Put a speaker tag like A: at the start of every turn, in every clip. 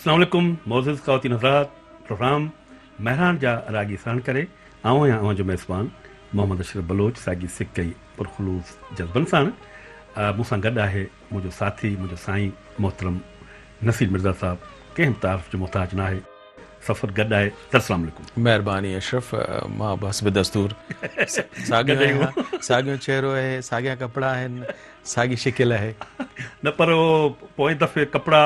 A: अस्सलाम वालेकुम मोज़िज़ ख़वातीन हज़रात। प्रोग्राम महरान जा रागी साण करे आऊं जो मेज़बान मोहम्मद अशरफ बलोच सागी सिक कई पुरखलूस जज़्बन साण मूंसां गॾु आहे मुंहिंजो साथी मुंहिंजो साईं मोहतरम नसीर मिर्ज़ा साहब। कंहिं बि तारीफ़ जो मुहताज न आहे, सफ़र गॾु आहे। अस्सलाम वालेकुम।
B: मेहरबानी अशरफ मां बस बि दस्तूर साॻियो
A: गॾु आहियूं।
B: आहियां, साॻियो चेहरो आहे, साॻिया कपिड़ा आहिनि, साॻी शिकिल आहे।
A: न पर उहो पोइ दफ़े कपिड़ा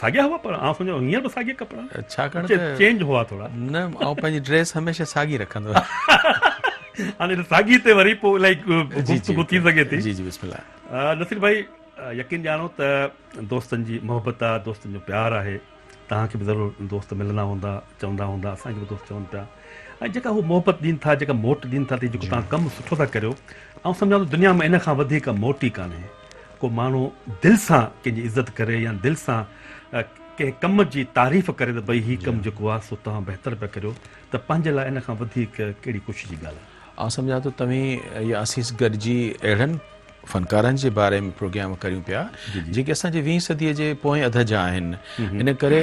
A: साॻिया हुआ, पर आउं सम्झो हींअर बि साॻिया कपिड़ा
B: छाकाणि त
A: चेंज हुआ थोरा।
B: न आउं पंहिंजी ड्रेस हमेशह साॻी रखंदो आहियां।
A: हाणे साॻी ते वरी पोइ इलाही
B: जी जी
A: गुफ़्तगू थी सघे थी।
B: जी जी बिस्मिल्लाह।
A: नसीर भाई, यकीन ॼाणो त दोस्तनि जी मोहबत आहे, दोस्तनि जो प्यारु आहे। तव्हांखे बि ज़रूरु दोस्त मिलंदा हूंदा, चवंदा हूंदा, असांखे बि दोस्त चवनि पिया। ऐं जेका हू मोहबत ॾियनि था, जेका मोट ॾियनि था, जेको तव्हां कमु सुठो था करियो, ऐं सम्झां थो दुनिया में इन खां वधीक मोटी कान्हे। को माण्हू दिलि सां कंहिंजी इज़त करे या दिलि सां कंहिं कम जी तारीफ़ करे त भई हीउ कमु जेको आहे सो तव्हां बहितर पिया करियो, त पंहिंजे लाइ इन खां वधीक कहिड़ी ख़ुशी जी ॻाल्हि आहे।
B: आउं सम्झां थो तव्हीं या असीं गॾिजी अहिड़नि फ़नकारनि जे बारे में प्रोग्राम करियूं पिया जेके असांजे 20 सदीअ जे पोएं अध जा आहिनि। इन करे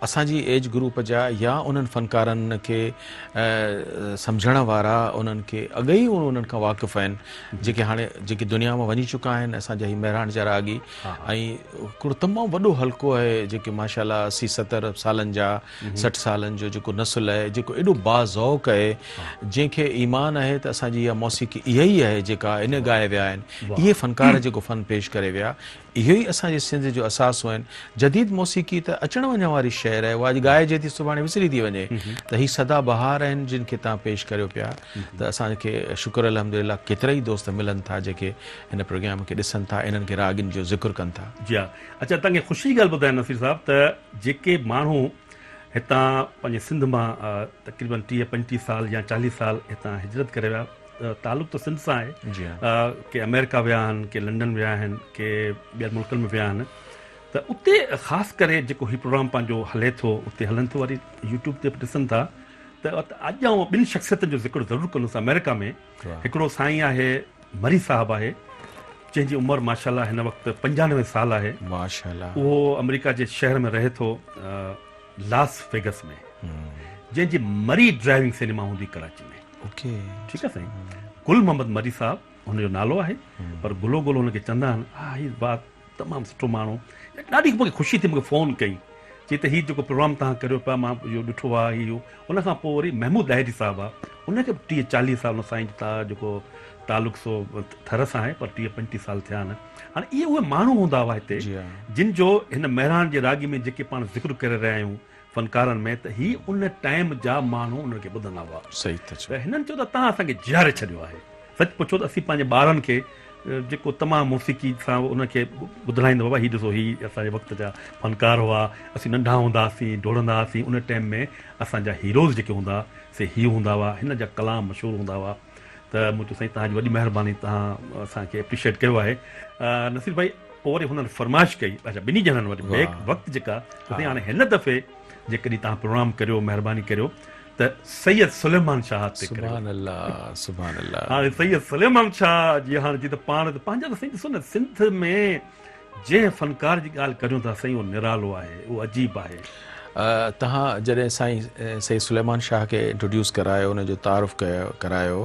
B: असांजी एज ग्रुप जा या उन्हनि फ़नकारनि खे सम्झण वारा, उन्हनि खे अॻई उन्हनि खां वाक़ुफ़ु आहिनि, जेके हाणे जेके दुनिया मां वञी चुका आहिनि। असांजा ही मेहरान जा रागी ऐं हिकिड़ो तमामु वॾो हल्को आहे जेके माशाल्लाह 80-70 सालनि जा, 60 सालनि जो जेको नसुल आहे, जेको एॾो बाज़ौक़ आहे, जंहिंखे ईमान आहे त असांजी इहा मौसीक़ी इहा ई आहे जेका इन ॻाए विया आहिनि। इहे फ़नकार जेको फ़न पेश करे विया, इहो ई असांजे सिंध जो असासु आहिनि। जदीद मौसीक़ी त अचण वञण वारी शइ आहे, उहा अॼु ॻाइजे थी, सुभाणे विसरी थी वञे। त हीअ सदा बहार आहिनि जिन खे तव्हां पेश करियो पिया। त असांखे शुक्र अल्हम्दुलिल्लाह केतिरा ई दोस्त मिलनि था जेके हिन प्रोग्राम खे ॾिसनि था, इन्हनि खे रागिन जो ज़िक्र कनि था।
A: जी हा। अच्छा, तव्हांखे ख़ुशी जी ॻाल्हि ॿुधायां नसीर साहिबु, त जेके माण्हू हितां पंहिंजे सिंध मां तक़रीबन 30-35 साल या 40 साल हितां हिजरत करे विया, तालुक़ त सिंध सां आहे।
B: जी
A: के अमेरिका विया आहिनि, के लंडन विया आहिनि, के ॿियनि मुल्कनि में विया आहिनि। त उते ख़ासि करे जेको हीउ प्रोग्राम पंहिंजो हले थो, उते हलनि थो, वरी यूट्यूब ते बि ॾिसनि था। त अॼु आउं ॿिनि शख़्सियतनि जो ज़िक्र ज़रूरु कंदुसि। अमेरिका में हिकिड़ो साईं आहे, मरी साहिबु आहे, जंहिंजी उमिरि माशाल्लाह हिन वक़्तु 95 साल आहे।
B: माशाल्लाह।
A: उहो अमेरिका जे शहर में रहे थो, लास वेगस में, जंहिंजी मरी ड्राइविंग सिनेमा हूंदी कराची में।
B: ओके,
A: ठीकु आहे साईं। गुल मोहम्मद मरी साहब हुनजो नालो आहे, पर गुलो गुलो हुनखे चवंदा आहिनि। हा, हीउ बात तमामु सुठो माण्हू, ॾाढी मूंखे ख़ुशी थी, मूंखे फ़ोन कई, चई त हीउ जेको प्रोग्राम तव्हां करियो पिया, मां इहो ॾिठो आहे। इहो उनखां पोइ वरी महमूद लाहिरी साहिबु आहे, उनखे बि 30-40 साल हुन साईं जेको तालुक़ सो थर सां आहे, पर 30-35 साल थिया आहिनि। हाणे इहे उहे माण्हू हूंदा हुआ हिते, जिन जो हिन महिरान जे रागी में जेके पाण ज़िक्र करे रहिया आहियूं फ़नकारनि में, त हीअ उन टाइम जा माण्हू उनखे ॿुधंदा हुआ।
B: सही त
A: त हिननि चयो त तव्हां असांखे जीआरे छॾियो आहे। सच पुछो त असीं पंहिंजे ॿारनि खे जेको तमामु मौसीक़ी सां उनखे ॿुधाईंदो, बाबा हीउ ॾिसो, हीउ असांजे वक़्त जा फ़नकार हुआ, असीं नंढा हूंदा हुआसीं, डोड़ंदा हुआसीं, उन टाइम में असांजा हीरोज़ जेके हूंदा से हीअ हूंदा हुआ, हिन जा कलाम मशहूरु हूंदा हुआ। त मूं चयो साईं तव्हांजी वॾी महिरबानी, तव्हां असांखे एप्रिशिएट कयो आहे। नसीर भाई, पोइ वरी हुननि फरमाइश कई, अच्छा ॿिन्ही ॼणनि वरी बैक वक़्तु जेका, त साईं हाणे हिन दफ़े जेकॾहिं तव्हां प्रोग्राम करियो, महिरबानी करियो त सैयद सुलेमान शाह ते करियो।
B: सुभान अल्लाह, सुभान अल्लाह।
A: हाणे सैयद सुलेमान शाह जी हाणे जी त पाण त पंहिंजा त साईं ॾिसो न, सिंध में जंहिं फ़नकार जी ॻाल्हि करियूं था साईं, उहो निरालो आहे, उहो अजीब आहे।
B: तव्हां जॾहिं साईं सैयद सुलेमान शाह खे इंट्रोड्यूस करायो, उनजो तारुफ़ करायो,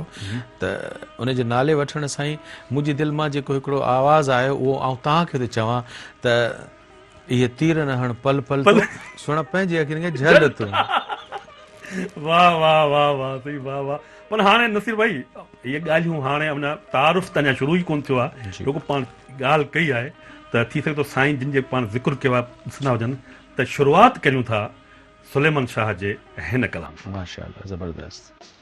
B: त उनजे नाले वठण साईं मुंहिंजी दिलि मां जेको हिकिड़ो आवाज़ु आयो, उहो आउं तव्हांखे थो चवां त इहे तीर न हण पल पल तो सुण पंहिंजे अखियुनि खे झल तूं।
A: वाह वाह वाह वाह, सही, वाह वाह। पर हाणे नसीर भाई, इहे ॻाल्हियूं हाणे अञा तारुफ़ त अञा शुरू ई कोन थियो आहे, जेको पाण ॻाल्हि कई आहे, त थी सघे थो साईं जिन जे पाण ज़िक्र कयो आहे ॾिसंदा हुजनि, त शुरूआति करियूं था सुलेमान शाह जे हिन कलाम।
B: माशाल्लाह, ज़बरदस्त।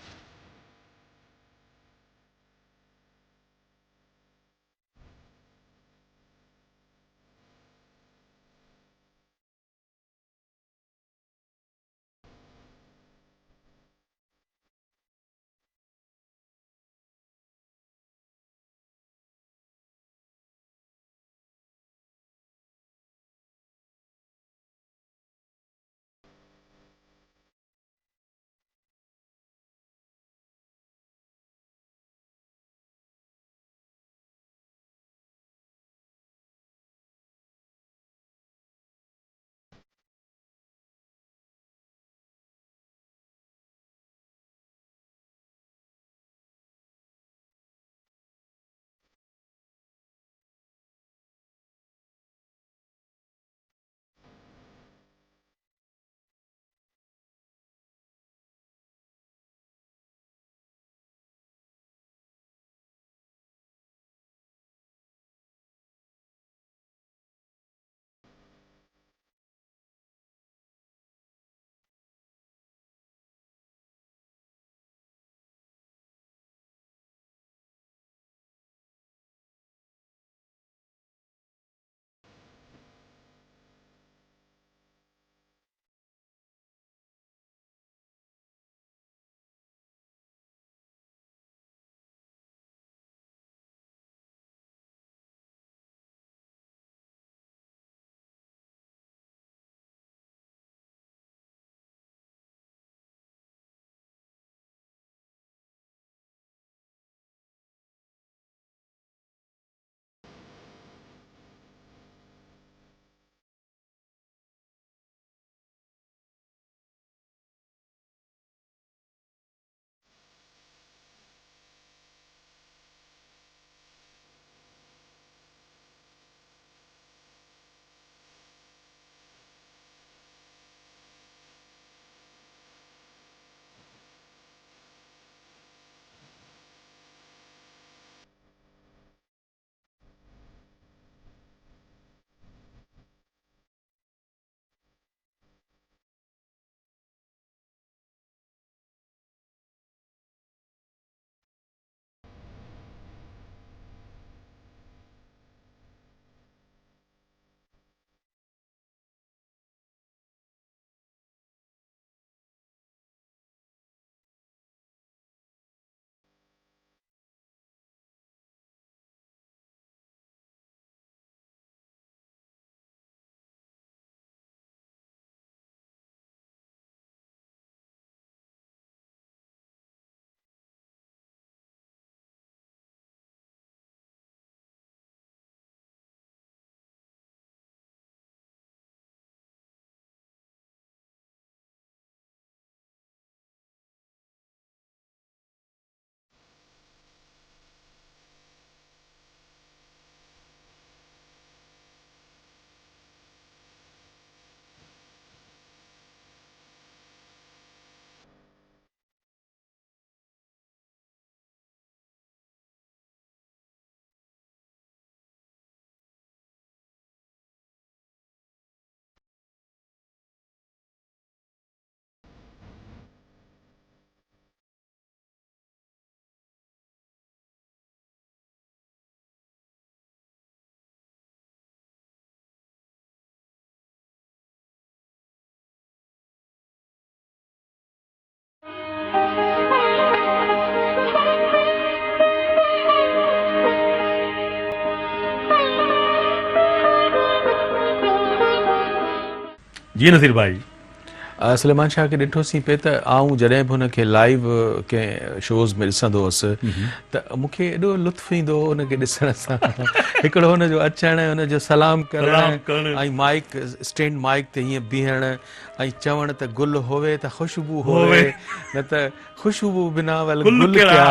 A: जी नसीर भाई।
B: सलेमान शाह खे ॾिठोसीं पिए त आऊं जॾहिं बि हुनखे लाइव कंहिं शोज़ में ॾिसंदो हुअसि त मूंखे एॾो लुत्फ़ु ईंदो हो हुनखे ॾिसण सां। हिकिड़ो हुनजो अचणु, हुनजो सलाम करणु ऐं माइक स्टैंड माइक ते हीअं बीहण ऐं चवणु त गुल होवे त ख़ुशबू होवे, न त ख़ुशबू बिना वल गुल क्या।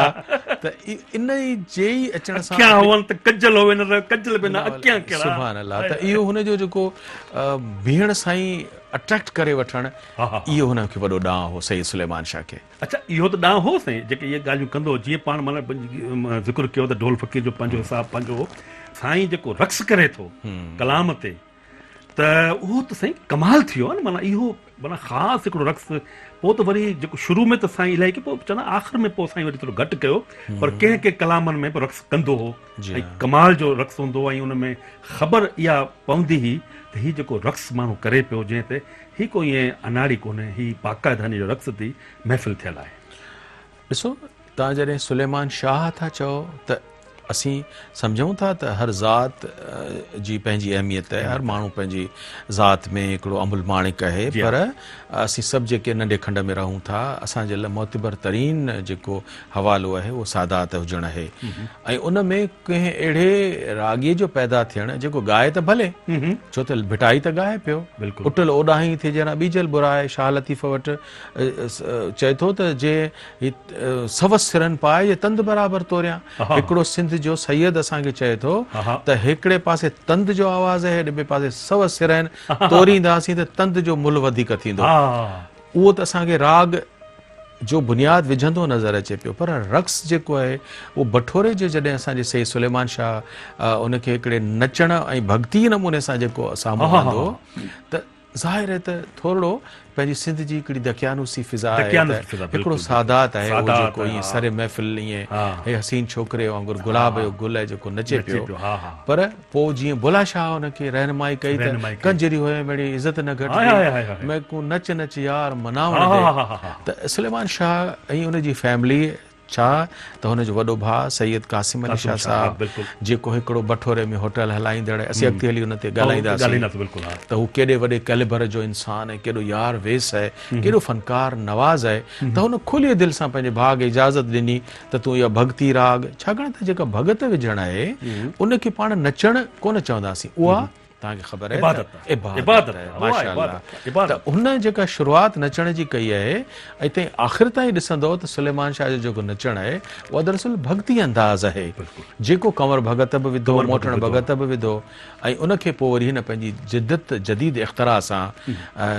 B: त इन जे ई अचण सां
A: अखियां हुअनि त कजल होवे, न त कजल बिना अखियां कहिड़ा।
B: सुभान अल्लाह। त इहो हुनजो जेको बीहण सां ई अट्रैक्ट करे वठणु, इहो हुनखे वॾो ॾांहुं हो सईद सुलेमान शाह खे।
A: अच्छा, इहो त ॾांहुं हो साईं, जेके इहे ॻाल्हियूं कंदो, जीअं पाण माना ज़िक्र कयो त ढोल फ़क़ीर जो पंहिंजो हिसाबु पंहिंजो साईं जेको रक़्स करे थो कलाम ते, त उहो त साईं कमाल थी वियो आहे न। माना इहो माना ख़ासि हिकिड़ो रक़्स। पोइ त वरी जेको शुरू में त साईं इलाही की पोइ चवंदा आख़िर में पोइ साईं वरी थोरो घटि कयो, पर कंहिं कंहिं कलामनि में रक़्स कंदो हो ऐं कमाल जो रक़्स हूंदो हो। ऐं उन में ख़बर इहा पवंदी हुई त हीउ जेको रक़्स माण्हू करे पियो, जंहिं ते हीउ को ईअं अनाड़ी कोन्हे, हीउ बाक़ाइदानी जो रक़्स थी महफ़िल थियल आहे।
B: ॾिसो, तव्हां जॾहिं सुलेमान शाह था चओ त असीं सम्झूं था त हर ज़ात जी पंहिंजी अहमियत आहे, हर माण्हू पंहिंजी ज़ात में हिकिड़ो अमुल माणिक आहे, पर असीं सभु जेके नंढे खंड में रहूं था, असांजे लाइ मोतबर तरीन जेको हवालो आहे उहो सादात हुजणु आहे। ऐं उन में कंहिं अहिड़े राॻीअ जो पैदा थियणु जेको ॻाए त भले, छो त भिटाई त ॻाए पियो, उटल ओॾाहीं थिए जरा ॿीजल बुराए। शाह लतीफ़ वटि चए थो त जे सवस सिरनि पाए जे तंद बराबरि तोरियां। हिकिड़ो सिंध जो सैयद असांखे चए थो त हिकिड़े पासे तंद जो आवाज़ आहे, ॿिए पासे सवस सिर आहिनि, तोरींदासीं त तंद जो मुल वधीक थींदो। उहो त असांखे राग जो बुनियाद विझंदो नज़र अचे पियो, पर रक़्स जेको आहे उहो बठोरे जो जॾहिं असांजे सईद सुलेमान शाह उनखे हिकिड़े नचण ऐं भक्ति नमूने सां जेको साम्हूं आंदो, त ज़ाहिर आहे त थोरो पंहिंजी सिंध जी हिकिड़ी दकियानूसी फिज़ा आहे, हिकिड़ो सादात आहे उहो जेको ईअं सरे महफ़िल ईअं हे हसीन छोकिरे वांगुरु गुलाब जो गुल आहे जेको नचे पियो। पर पोइ जीअं बुला शाह हुनखे रहनुमाई कई त कंजरी हुए मेरी इज़त न घटि, मैं को नच नच यार मनावण दे। त सुलेमान शाह ऐं उनजी फैमिली छा त हुनजो वॾो भाउ सैयद क़ासिम अली शाह साहब जेको हिकिड़ो बठोरे में होटल हलाईंदड़, असीं अॻिते हली हुन ते ॻाल्हाईंदासीं त हू केॾे वॾे कैलिबर जो इंसानु आहे, केॾो यार वेस आहे, केॾो फनकार नवाज़ आहे। त हुन खुली दिलि सां पंहिंजे भाउ खे इजाज़त ॾिनी त तूं इहा भक्ति राग, छाकाणि त जेका भगत विझण आहे उनखे पाण नचणु कोन चवंदासीं, उहा तव्हांखे ख़बर आहे इबादत आहे, माशाअल्लाह। त हुन जेका शुरूआत नचण जी कई आहे ऐं तंहिं आख़िर ताईं ॾिसंदो त सुलेमान शाह जो जेको नचणु आहे उहा दरअसल भक्ति अंदाज़ आहे, जेको कंवर भगत बि विधो, मोटण भगत बि विधो, ऐं उनखे पोइ वरी हिन पंहिंजी जिदत जदीद इख़्तिरा सां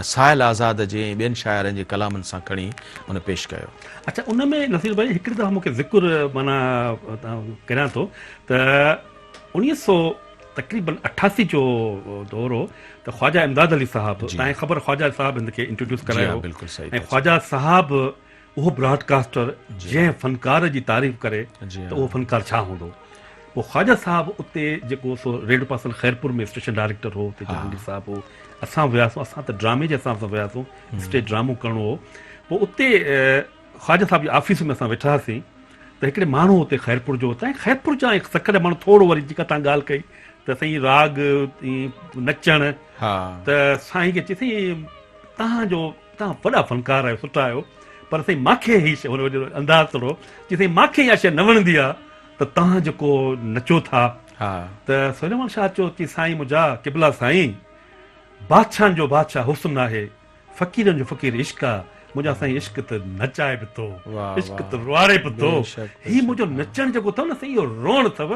B: साहिल आज़ाद जे ऐं ॿियनि शाइरनि जे कलामनि सां खणी हुन पेश कयो।
A: अच्छा, उन में नसीर भाई हिकिड़ी दफ़ा मूंखे ज़िक्र माना करियां थो त 1900 तक़रीबन 88 जो दौर हो त ख्वाजा इमदाद अली साहब, तव्हांखे ख़बर ख्वाजा साहब हिनखे इंट्रोड्यूस करायो, ऐं ख्वाजा साहब उहो ब्रॉडकास्टर जंहिं फनकार जी तारीफ़ करे त उहो फनकार छा हूंदो। पोइ ख्वाजा साहब उते जेको सो रेडियो पासन ख़ैरपुर में स्टेशन डायरेक्टर हो, उते जहांगीर साहब हो, असां वियासीं, असां त ड्रामे जे हिसाब सां वियासीं, स्टेज ड्रामो करिणो हो। पोइ उते ख्वाजा साहब जी ऑफिस में असां वेठा हुआसीं त हिकिड़े माण्हू उते ख़ैरपुर जो, तव्हां ख़ैरपुर जा सखर माण्हू थोरो वरी जेका तव्हां ॻाल्हि कई त साईं राग नचण, त साईं खे चई साईं तव्हां वॾा फनकार आहियो, सुठा आहियो, पर साईं मूंखे हीअ शइ हुनजो अंदाज़ थोरो चई साईं मूंखे इहा शइ न वणंदी आहे त तव्हां जेको नचो था। त सुलेमान शाह चयो चई साईं मुंहिंजा क़िबला साईं, बादशाहनि जो बादशाह हुस्न आहे, फ़क़ीरनि जो फ़क़ीर इश्क़ आहे, मुंहिंजा साईं इश्क त नचाए बि थो, इश्क त रुआरे बि थो। हीउ मुंहिंजो नचण जेको अथव न साईं, इहो रोअण अथव,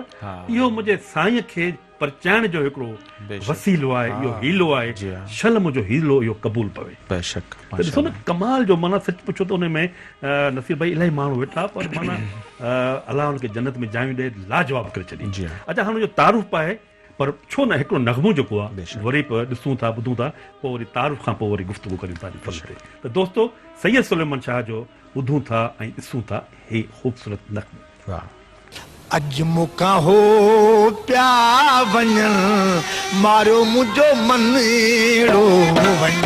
A: इहो मुंहिंजे साईं खे परचाइण जो हिकिड़ो वसीलो आहे, इहो हीलो आहे, शल मुंहिंजो हीलो इहो क़बूल पवे।
B: बेशक
A: ॾिसो न कमाल जो, माना सच पुछो त हुन में नसीर भाई इलाही माण्हू वेठा, पर माना अलाह हुनखे जन्नत में जायूं ॾे, लाजवाब करे छॾी। अच्छा, हाणे हुनजो तारुफ़ आहे, पर छो न हिकिड़ो नग़मो जेको आहे वरी ॾिसूं था, ॿुधूं था, पोइ वरी तारुफ़ खां पोइ वरी गुफ़्तगू करियूं था फल ते। त दोस्तो, सैयद सुलेमान शाह जो ॿुधूं था ऐं ॾिसूं था हे ख़ूबसूरत नग़मो।
C: अज मुका हो प्या वञ, मारियो मुंहिंजो मन अहिड़ो वञ,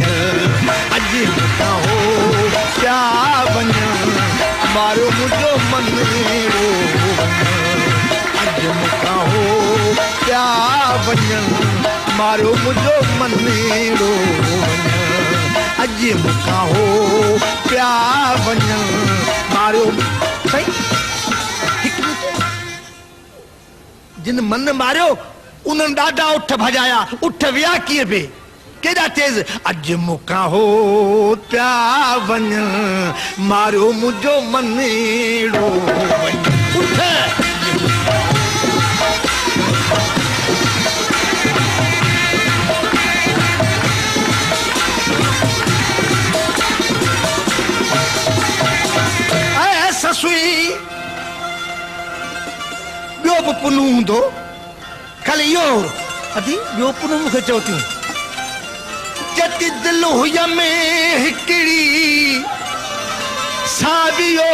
C: अज मुका हो प्या वञ, मारियो मुंहिंजो मन अहिड़ो वञ, अज मुका हो प्या वञ, मारियो मुंहिंजो मन अहिड़ो वञ। अॼु मूंखां हो पिया वञनि मारियो साईं हिकु मिंट जिन मन मारियो उन्हनि ॾाढा उठ भॼाया उठ विया कीअं पे केॾा तेज़ अॼु मूंखां हो पिया वञनि मारियो मुंहिंजो मनेड़ो उठ ससुई ॿियो बि पुनू हूंदो खाली इहो अदी ॿियो पुनू मूंखे चओ थियूं जति दिलि हुय में हिकिड़ी सावियो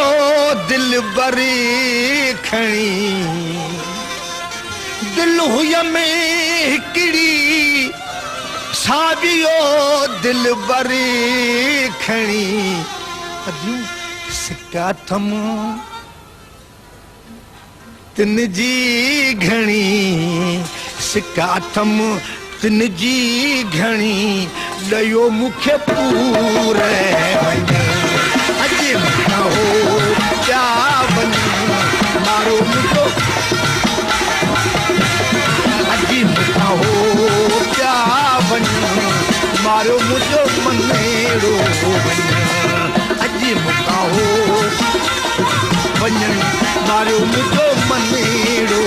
C: दिलि बरी खणी दिलि हुय में हिकिड़ी सावियो दिलि बरी खणी अदियूं सिक्का थम तिन जी घणी सिक्का थम तिन जी घणी ॾियो मूंखे पूरे अॼु मूंखां हो पिया वञनि मारो मुंहिंजो अॼु मूंखां हो पिया वञनि मारो मुंहिंजो मनेड़ो अॼु मूंखां हो वञनि मारियो मुंहिंजो मनेड़ो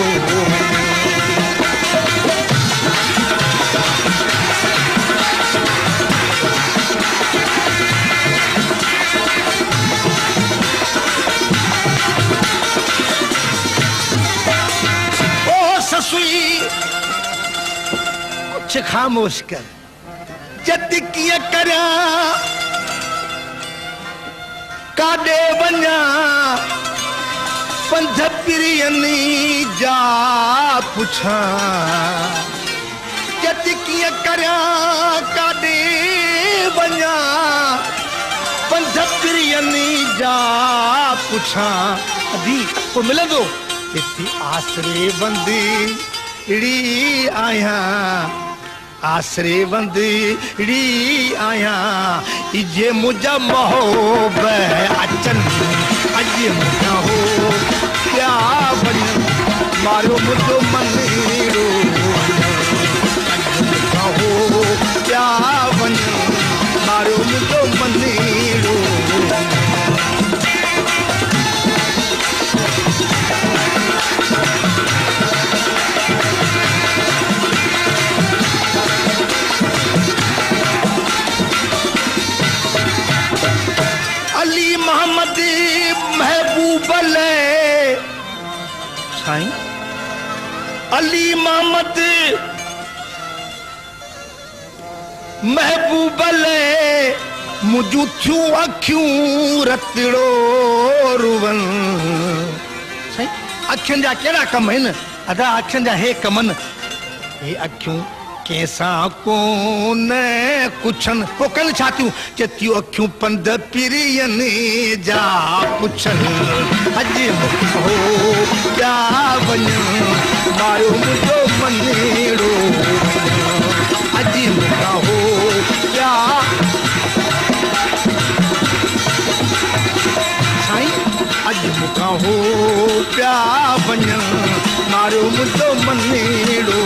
C: ओ ससुई कुछ ख़ामोश कर जति कीअं करियां काॾे वञा पंध पिरियनी जा पुछां जति कीअं करियां काॾे वञा पंध पिरियनी जा पुछां अभी पोइ मिलंदो हिते आसरे बंदी अहिड़ी आहियां आसरे बंदी आया इजे मुझा मोहब अचनि अॼु मूंखां हो पिया वञनि मारियो मुंहिंजो मनेड़ो अॼु मूंखां हो पिया वञनि मारियो मुंहिंजो मनेड़ो अली मोहम्मद महबूब साईं अली मोहम्मद महबूब मुंहिंजूं थियूं अखियूं रतड़ो रुवन साईं अखियुनि जा कहिड़ा कम आहिनि अदा अखियुनि जा हे कमनि हे अखियूं कंहिंसां कोन कुझनि पोइ कनि छा थियूं चतियूं अखियूं पंध पिरियनि जा पुछनि अॼु मूंखां हो पिया वञनि मारियो मुंहिंजो मनेड़ो अॼु मूंखां हो पिया साईं अॼु मूंखां हो पिया वञनि मारियो मुंहिंजो मनेड़ो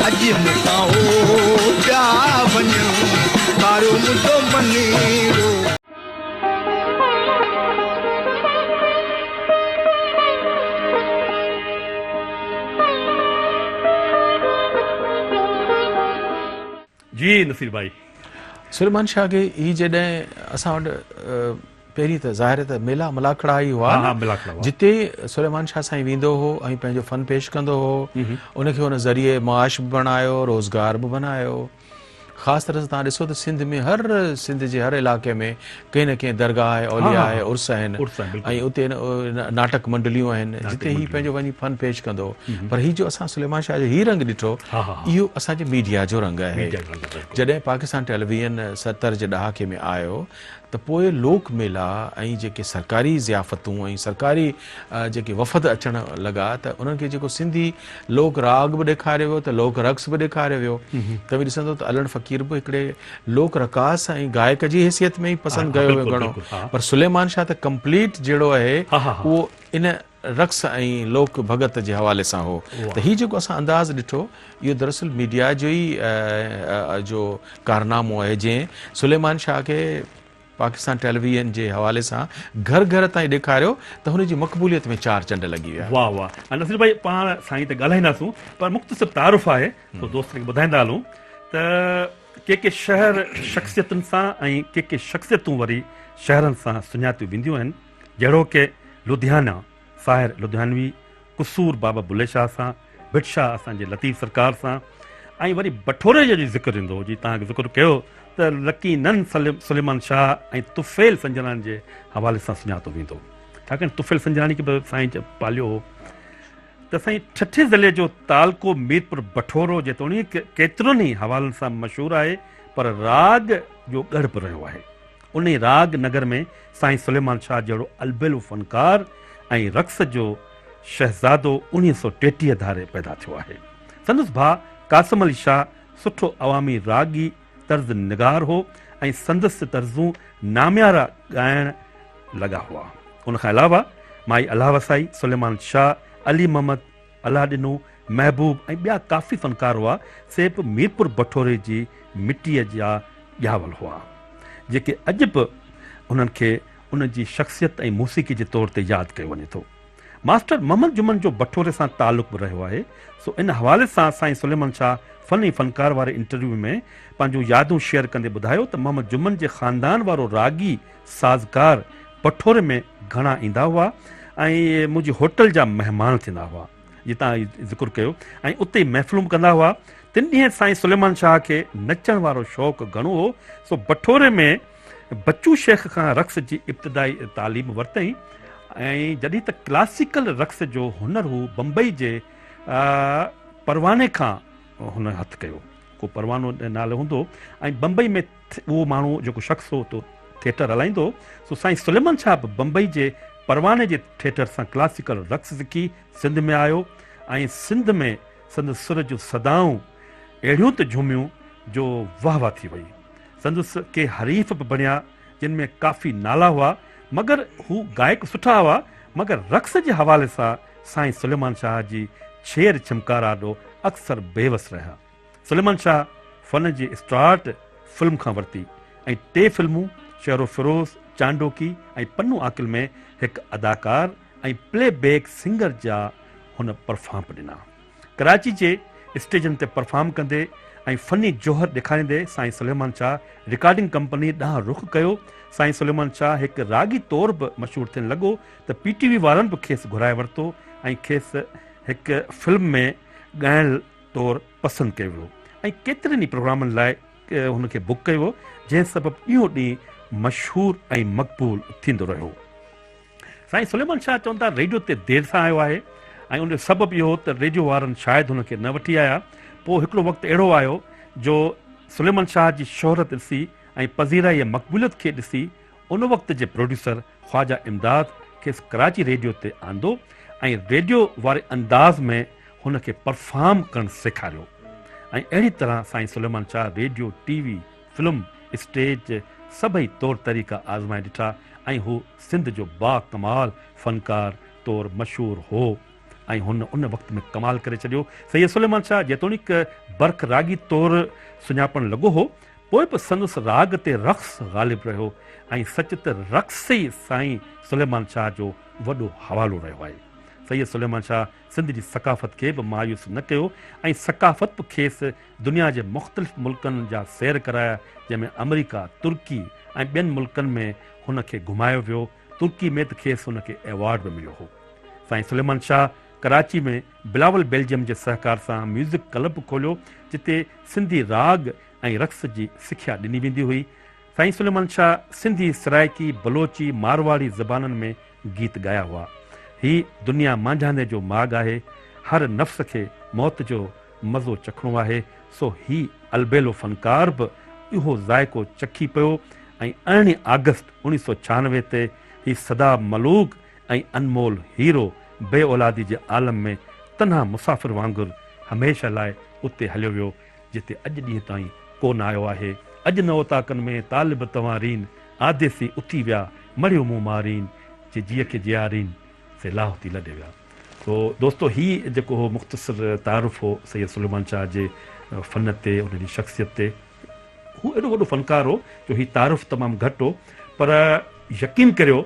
C: अॼु मूंखां हो पिया वञनि मारियो मुंहिंजो मनेड़ो
A: जी नसीर भाई
B: सुलेमान शाह खे ही जॾहिं असां वटि पहिरीं त ज़ाहिर त मेला मलाखड़ा ई हुआ जिते सुलेमान शाह साईं वेंदो हो ऐं पंहिंजो फन पेश कंदो हो उनखे हुन ज़रिए मुआश बि बणायो रोज़गार बि बनायो ख़ासि तरह सां तव्हां ॾिसो त सिंध में सिंध जे हर इलाइक़े में कंहिं न कंहिं दरगाह आहे औलिया आहे उर्स आहिनि ऐं उते नाटक मंडलियूं आहिनि जिते ही पंहिंजो वञी फन पेश कंदो पर ही जो असां सुलेमान शाह जो ही रंग ॾिठो इहो असांजे मीडिया जो रंग आहे जॾहिं पाकिस्तान टेलीविज़न 70 जे ॾहाके में आयो त पोइ लोक मेला ऐं जेके सरकारी ज़ियाफ़तूं ऐं सरकारी जेके वफ़द अचणु लॻा त उन्हनि खे जेको सिंधी लोक राग बि ॾेखारियो वियो त लोक रक़्स बि ॾेखारियो वियो। त बि ॾिसंदो त अलड़ फ़क़ीर बि हिकिड़े लोक रकास ऐं गायक जी हैसियत में ई पसंदि कयो वियो घणो, पर सुलेमान शाह त कंप्लीट जहिड़ो आहे उहो इन रक़्स ऐं लोक भगत जे हवाले सां हो। त हीउ जेको असां अंदाज़ ॾिठो इहो दरअसल मीडिया जो ई जो कारनामो आहे जंहिं सुलेमान शाह खे पाकिस्तान टेलीविज़न जे हवाले सां घर घर ताईं ॾेखारियो त हुनजी मक़बूलियत में 4 चंड लॻी विया।
A: वाह वाह। ऐं नसीर भाई पाण साईं ते ॻाल्हाईंदासूं, पर मुख़्तसिर तारुफ़ आहे तो दोस्त खे ॿुधाईंदा हलूं त के शहर शख़्सियतुनि सां ऐं के शख़्सियतूं वरी शहरनि सां सुञातियूं वेंदियूं आहिनि, जहिड़ो की लुधियाना साहिर लुधियानवी, कुसूर बाबा बुल्ले शाह सां, भिटशाह असांजे लतीफ़ सरकार सां, ऐं वरी बठोरे जो ज़िक्र ईंदो जीअं तव्हांखे ज़िक्र कयो त लकीनन सुलेमान शाह ऐं तुफ़ैल संजरानी जे हवाले सां सुञातो वेंदो। छाकाणि तुफ़ैल संजरानी खे बि साईं पालियो हो। त साईं ठठे ज़िले जो तालको मीरपुर बठोरो जेतोणीकि केतिरनि ई हवालनि सां मशहूरु आहे, पर राग जो गढ़ बि रहियो आहे। उन राग नगर में साईं सुलेमान शाह जहिड़ो अलबेलो फ़नकार ऐं रक़्स जो शहज़ादो 1933 धारे पैदा थियो आहे। संदसि भाउ कासिम अली शाह सुठो अवामी रागी तर्ज़ निगार हो ऐं संदसि तर्ज़ूं नाम्यारा ॻाइण लॻा हुआ। उनखां अलावा माई अलाह वसाई, सुलेमान शाह, अली मोहम्मद, अलाडिनो, महबूब ऐं ॿिया काफ़ी फ़नकार हुआ से बि मीरपुर बठोरे जी मिटीअ जा ॼावल हुआ, जेके अॼु बि उन्हनि खे उन जी शख़्सियत ऐं मूसीक़ी जे तौर ते यादि कयो वञे थो। मास्टर मोहम्मद जुमन जो बठोरे सां तालुक़ बि रहियो आहे। सो इन हवाले सां साईं सुलेमान शाह फ़नी फ़नकार वारे इंटरव्यू में पंहिंजूं यादूं शेयर कंदे ॿुधायो त मोहम्मद जुमन जे ख़ानदान वारो रागी साज़कार बठोरे में घणा ईंदा हुआ ऐं मुंहिंजी होटल जा महिमान थींदा हुआ, जीअं तव्हां ज़िक्र कयो, ऐं उते ई महफ़िलूं बि कंदा हुआ। 3 ॾींहं साईं सुलेमान शाह खे नचण वारो शौक़ु घणो हो। सो बठोरे में बच्चू शेख खां रक़्स जी इब्तिदाई तालीम वरितई ऐं जॾहिं त क्लासिकल रक़्स जो हुनर हू बम्बई जे परवाने खां हुन हथु कयो। को परवानो नालो हूंदो ऐं बम्बई में उहो माण्हू जेको शख़्स हो तो थिएटर हलाईंदो। सो साईं सुलेमान शाह बि बम्बई जे परवाने जे थिएटर सां क्लासिकल रक़्स सिखी सिंध में आयो ऐं सिंध में संदसि सुर जूं सदाऊं अहिड़ियूं त झूमियूं जो वाह वाह थी वई। संदसि के हरीफ़ बि बणिया जिन में काफ़ी नाला हुआ, मगर हू गायक सुठा हुआ, मगर रक़्स जे हवाले सां साईं सुलेमान शाह जी छेर छिमकारा ॾो अक्सर बेवस रहिया। सुलेमान शाह फ़न जी स्टार्ट फिल्म खां वरिती ऐं 2 फिल्मूं शेरो फिरोज़, चांडोकी ऐं पन्नू आकिल में हिकु अदाकार ऐं प्लेबैक सिंगर जा हुन परफॉर्म ॾिना। कराची जे स्टेजनि ते परफॉर्म कंदे ऐं फ़नी जोहर ॾेखारींदे साईं सुलेमान शाह रिकॉर्डिंग कंपनी ॾांहुं रुख कयो। साईं सुलेमान शाह हिकु रागी तौर बि मशहूरु थियणु लॻो त PTV वारनि बि खेसि घुराए वरितो ऐं खेसि हिकु फिल्म में ॻाइण तौरु पसंदि कयो वियो ऐं केतिरनि ई प्रोग्रामनि लाइ हुनखे बुक कयो वियो, जंहिं सबबु इहो ॾींहुं मशहूरु ऐं मक़बूल थींदो रहियो। साईं सुलेमान शाह चवनि था रेडियो ते देरि सां आयो आहे ऐं उन जो सबबु इहो त रेडियो वारनि शायदि हुनखे न वठी आया। पोइ हिकिड़ो वक़्तु अहिड़ो आयो जो सुलेमान शाह जी शोहरत ॾिसी ऐं पज़ीराई मक़बूलियत खे ॾिसी उन वक़्त जे प्रोड्यूसर ख्वाजा इमदाद खेसि कराची रेडियो ते आंदो ऐं रेडियो वारे अंदाज़ में हुनखे परफॉर्म करणु सेखारियो ऐं अहिड़ी तरह Sain Suleman Shah radio, TV, film, stage सभई तौर तरीक़ा आज़माए ॾिठा ऐं हू सिंध जो बाकमाल फ़नकार तौरु मशहूरु हो ऐं हुन उन वक़्त में कमाल करे छॾियो। सैयद सुलेमान शाह जेतोणीकि बर्क़ रागी तौरु सुञापणु लॻो हो, पोइ बि संदसि राग ते रक़्स ग़ालिब रहियो ऐं सच त रक़्स ई साईं सुलेमान शाह जो वॾो हवालो रहियो आहे। सैयद सुलेमान शाह सिंध जी सकाफ़त खे बि मायूस न कयो ऐं सकाफ़त बि खेसि दुनिया जे मुख़्तलिफ़ मुल्कनि जा सैर कराया, जंहिंमें अमेरिका, तुर्की ऐं ॿियनि मुल्कनि में हुनखे घुमायो वियो। तुर्की में त खेसि हुनखे एवॉर्ड बि मिलियो हो। साईं सुलेमान शाह कराची में बिलावल बेल्जियम जे सहकार सां म्यूज़िक क्लब खोलियो, जिते सिंधी राग ऐं रक़्स जी सिख्या ॾिनी वेंदी हुई। साईं सुलेमान शाह सिंधी, सराइकी, बलोची, मारवाड़ी ज़बाननि में गीत ॻाया हुआ। ही दुनिया मांझांदे जो माॻ आहे, हर नफ़्स खे मौत जो मज़ो चखणो आहे। सो ही अलबेलो फ़नकार बि इहो ज़ाइको चखी पियो ऐं 18 अगस्त 1996 ते ही सदा मलूक ऐं अनमोल हीरो बे औलादी जे आलम में तन्हा मुसाफ़िर वांगुरु हमेशह लाइ उते हलियो वियो जिते अॼु ॾींहं ताईं कोन आयो आहे। अॼु नओ ताकनि में तालिब तवारीन आदेसी उथी विया मरियो मूं मारीन जे जीअ खे जियारीन से लाहौती लॾे विया। तो दोस्तो ही जेको हो मुख़्तसिर तारुफ़ हो सैयद सुलेमान शाह जे फ़न ते उनजी शख़्सियत ते। हू एॾो वॾो फ़नकार हो जो ही तारुफ़ तमामु घटि हो, पर यकीन करियो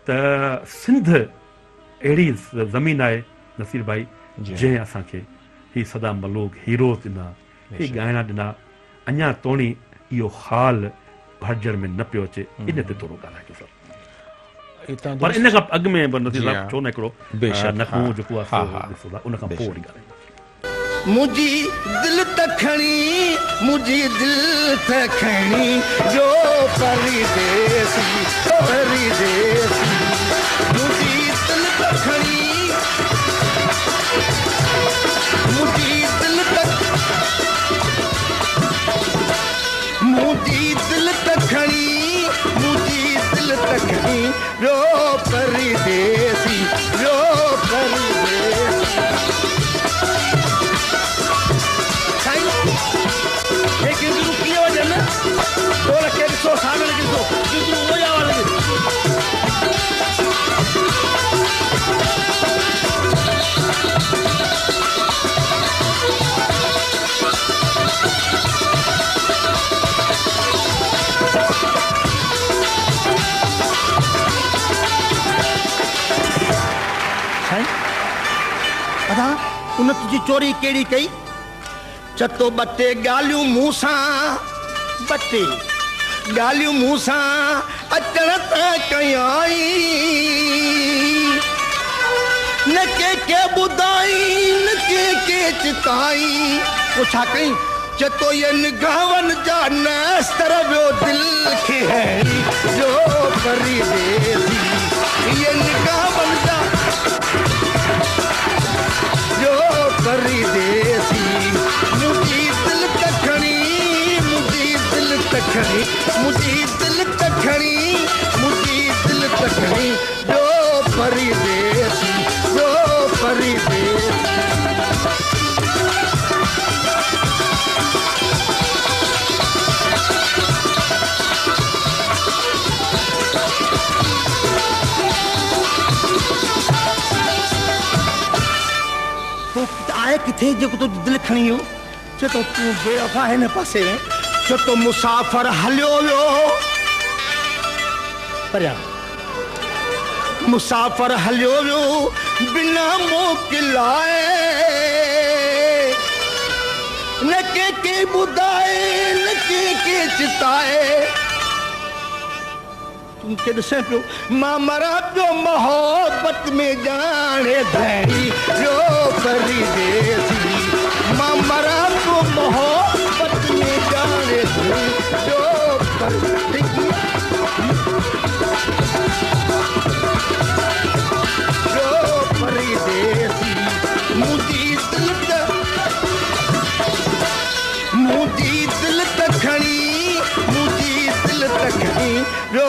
A: त सिंध अहिड़ी ज़मीन आहे नसीर भाई जंहिं असांखे ही सदा मलूक हीरोज़ ॾिना, ही ॻाइणा ॾिना। अञा तोणी इहो हाल भरजड़ में न पियो अचे, इन ते थोरो ॻाल्हाए सर। पर इन खां अॻु में नसीर साहब छो न हिकिड़ो नकूं जेको आहे उन खां पोइ वरी ॻाल्हाईंदासीं।
C: मुझी दिल तखणी, मुझी दिल तखणी जो परदेसी परदेसी, मुझी दिल तखणी, मुझी दिल तक, मुझी दिल तखणी, मुझी दिल तखणी जो परदेसी जो परदेसी। उन तुझी चोरी केड़ी कई? चतो बटे गालियूं मूंसां, बटे गालियूं मूंसां अचण त कयाई, न के ॿुधाई न के चिताई। वो छा कई? चतो ये निगाहन जा नस्तर वियो दिल खे हैरी जो परदेसी, ये निगाहन जा जो परदेसी। मुझी दिल तखणी, मुझी दिल तखणी, मुझी दिल तखणी, मुझी दिल तखणी जो परदेसी जो परदेसी। आए किथे जेको तो दिल खणी हो? चतो तूं बेवफा हिन पासे, चतो मुसाफ़िर हलियो वियो परियां, मुसाफ़िर हलियो वियो बिना मोकिलाए, न के ॿुधाए न के चिताए। तुमखे ॾिसे पियो मां मरां पियो मोहब्बत में ॼाणे धणी जो परदेसी, मां मरां पियो मोहब्बत में ॼाणे धणी जो परदेसी जो परदेसी। मुझी दिल तखणी, मुझी दिल तखणी जो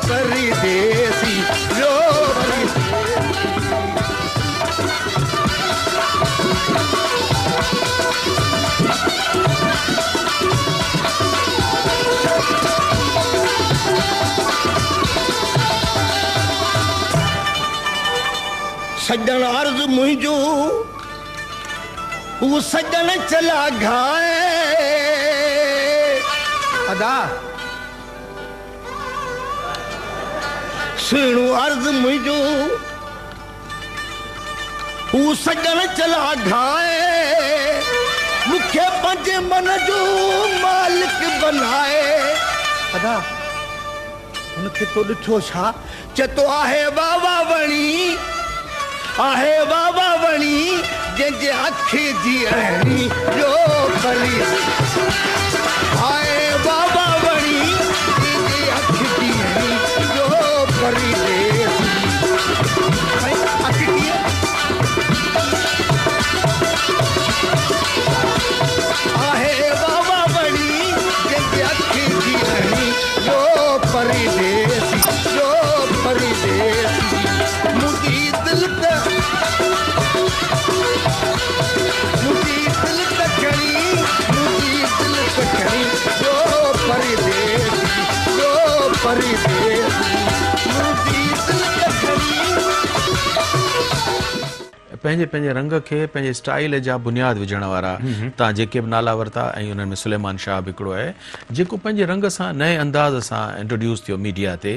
C: परदेसी जो सजन अर्ज मुंहिंजो वो सजन चला घाए अदा सुणो अर्ज मुंहिंजो वो सजन चला घाए, मूंखे पंहिंजे मन जो मालिक बनाए। अदा हुनखे तो ॾिठो छा? चतो आहे बाबा वणी, आहे बाबा वणी जंहिंजे अखि जी अहिड़ी जो परी, आहे बाबा वणी जंहिंजे अखि जी अहिड़ी जो परी आहे बाबा वणी जंहिंजे अखि जी अहिड़ी जो
B: पंहिंजे पंहिंजे रंग खे पंहिंजे स्टाइल जा बुनियाद विझण वारा तव्हां जेके बि नाला वरिता ऐं उन्हनि में सुलेमान शाह बि हिकिड़ो आहे जेको पंहिंजे रंग सां नए अंदाज़ सां इंट्रोड्यूस थियो मीडिया ते